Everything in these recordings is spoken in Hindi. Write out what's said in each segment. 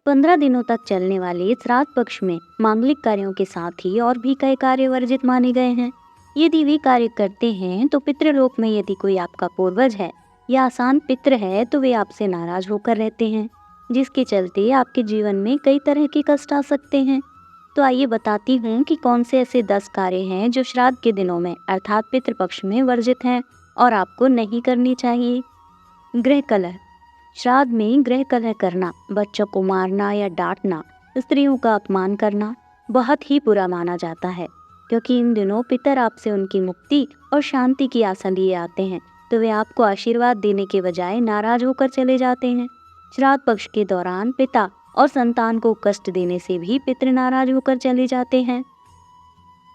15 दिनों तक चलने वाले श्राद्ध पक्ष में मांगलिक कार्यों के साथ ही और भी कई कार्य वर्जित माने गए हैं। यदि वे कार्य करते हैं तो पितृलोक में यदि कोई आपका पूर्वज है या आसान पितृ है तो वे आपसे नाराज होकर रहते हैं, जिसके चलते आपके जीवन में कई तरह के कष्ट आ सकते हैं। तो आइए बताती हूँ कि कौन से ऐसे 10 कार्य हैं जो श्राद्ध के दिनों में अर्थात पितृपक्ष में वर्जित हैं और आपको नहीं करनी चाहिए। गृह कलह। श्राद्ध में गृह कलह करना, बच्चों को मारना या डांटना, स्त्रियों का अपमान करना बहुत ही बुरा माना जाता है, क्योंकि इन दिनों पितर आपसे उनकी मुक्ति और शांति की आशा लिए आते हैं, तो वे आपको आशीर्वाद देने के बजाय नाराज होकर चले जाते हैं। श्राद्ध पक्ष के दौरान पिता और संतान को कष्ट देने से भी पितृ नाराज होकर चले जाते हैं।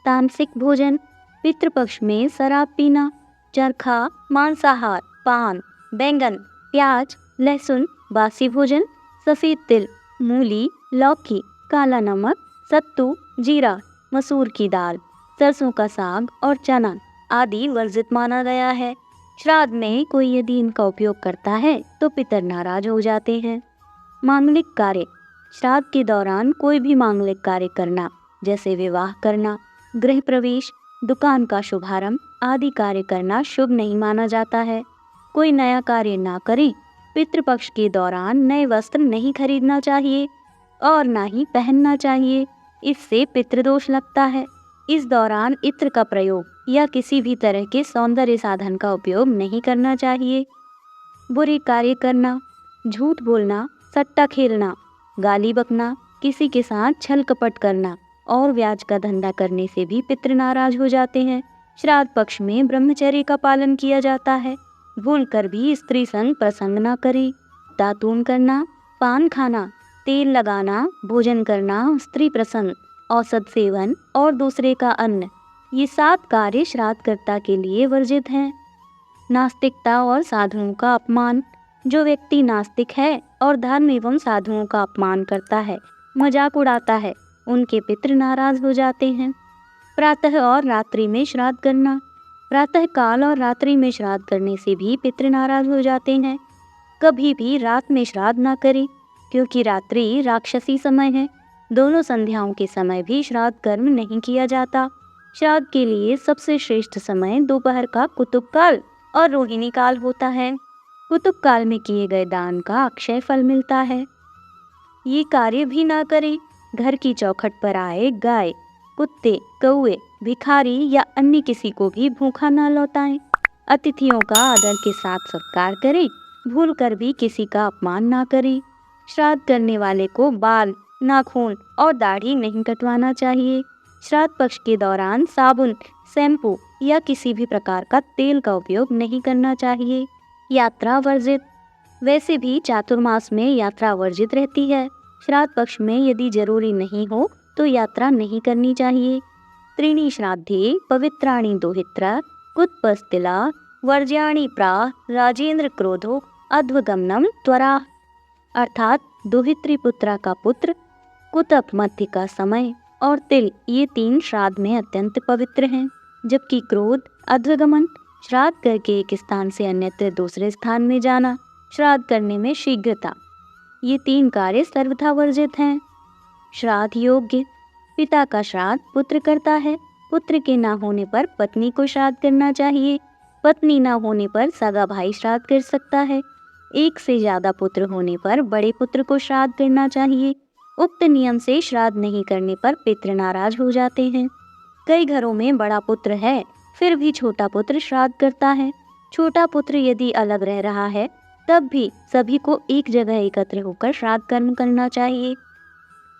तामसिक भोजन। पितृपक्ष में शराब पीना, चरखा, मांसाहार, पान, बैंगन, प्याज, लहसुन, बासी भोजन, सफेद तिल, मूली, लौकी, काला नमक, सत्तू, जीरा, मसूर की दाल, सरसों का साग और चना आदि वर्जित माना गया है। श्राद्ध में कोई यदि इनका उपयोग करता है तो पितर नाराज हो जाते हैं। मांगलिक कार्य। श्राद्ध के दौरान कोई भी मांगलिक कार्य करना, जैसे विवाह करना, गृह प्रवेश, दुकान का शुभारंभ आदि कार्य करना शुभ नहीं माना जाता है। कोई नया कार्य ना करें। पितृपक्ष के दौरान नए वस्त्र नहीं खरीदना चाहिए और ना ही पहनना चाहिए, इससे पितृदोष लगता है। इस दौरान इत्र का प्रयोग या किसी भी तरह के सौंदर्य साधन का उपयोग नहीं करना चाहिए। बुरे कार्य करना, झूठ बोलना, सट्टा खेलना, गाली बकना, किसी के साथ छल कपट करना और ब्याज का धंधा करने से भी पितृ नाराज हो जाते हैं। श्राद्ध पक्ष में ब्रह्मचर्य का पालन किया जाता है। भूलकर भी स्त्री संग प्रसंग न करें। दातून करना, पान खाना, तेल लगाना, भोजन करना, स्त्री प्रसंग, औषध सेवन और दूसरे का अन्न, ये 7 कार्य श्राद्धकर्ता के लिए वर्जित हैं। नास्तिकता और साधुओं का अपमान। जो व्यक्ति नास्तिक है और धर्म एवं साधुओं का अपमान करता है, मजाक उड़ाता है, उनके पितृ नाराज हो जाते हैं। प्रातः और रात्रि में श्राद्ध करना। प्रातः काल और रात्रि में श्राद्ध करने से भी पितृ नाराज हो जाते हैं। कभी भी रात में श्राद्ध ना करें, क्योंकि रात्रि राक्षसी समय है। दोनों संध्याओं के समय भी श्राद्ध कर्म नहीं किया जाता। श्राद्ध के लिए सबसे श्रेष्ठ समय दोपहर का कुतुब काल और रोहिणी काल होता है। कुतुब काल में किए गए दान का अक्षय फल मिलता है। ये कार्य भी ना करें। घर की चौखट पर आए गाय, कुत्ते, कौवे, भिखारी या अन्य किसी को भी भूखा न लौटाएं। अतिथियों का आदर के साथ सत्कार करें। भूलकर भी किसी का अपमान ना करें। श्राद्ध करने वाले को बाल, नाखून और दाढ़ी नहीं कटवाना चाहिए। श्राद्ध पक्ष के दौरान साबुन, शैम्पू या किसी भी प्रकार का तेल का उपयोग नहीं करना चाहिए। यात्रा वर्जित। वैसे भी चातुर्मास में यात्रा वर्जित रहती है। श्राद्ध पक्ष में यदि जरूरी नहीं हो तो यात्रा नहीं करनी चाहिए। त्रीणि श्राद्धे पवित्राणि दोहित्रा कुतपस्तिला वर्ज्याणि प्राह राजेंद्र क्रोधो अध्वगमनम त्वरा। अर्थात दोहित्री पुत्रा का पुत्र, कुतप मध्य का समय और तिल, ये 3 श्राद्ध में अत्यंत पवित्र हैं, जबकि क्रोध, अध्वगमन, श्राद्ध करके एक स्थान से अन्यत्र दूसरे स्थान में जाना, श्राद्ध करने में शीघ्रता, ये 3 कार्य सर्वथा वर्जित हैं। श्राद्ध योग्य। पिता का श्राद्ध पुत्र करता है। पुत्र के ना होने पर पत्नी को श्राद्ध करना चाहिए। पत्नी ना होने पर सगा भाई श्राद्ध कर सकता है। एक से ज्यादा पुत्र होने पर बड़े पुत्र को श्राद्ध करना चाहिए। उक्त नियम से श्राद्ध नहीं करने पर पितृ नाराज हो जाते हैं। कई घरों में बड़ा पुत्र है फिर भी छोटा पुत्र श्राद्ध करता है। छोटा पुत्र यदि अलग रह रहा है तब भी सभी को एक जगह एकत्र होकर श्राद्ध कर्म करना चाहिए।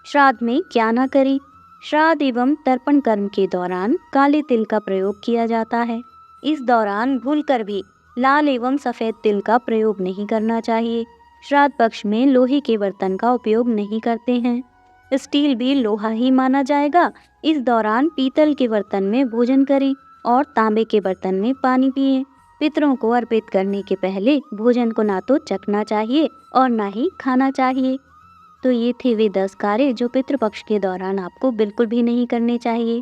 श्राद्ध में क्या ना करें। श्राद्ध एवं तर्पण कर्म के दौरान काले तिल का प्रयोग किया जाता है। इस दौरान भूलकर भी लाल एवं सफेद तिल का प्रयोग नहीं करना चाहिए। श्राद्ध पक्ष में लोहे के बर्तन का उपयोग नहीं करते हैं। स्टील भी लोहा ही माना जाएगा। इस दौरान पीतल के बर्तन में भोजन करें और तांबे के बर्तन में पानी पिएं। पितरों को अर्पित करने के पहले भोजन को ना तो चखना चाहिए और ना ही खाना चाहिए। तो ये थे वे 10 कार्य जो पितृपक्ष के दौरान आपको बिल्कुल भी नहीं करने चाहिए।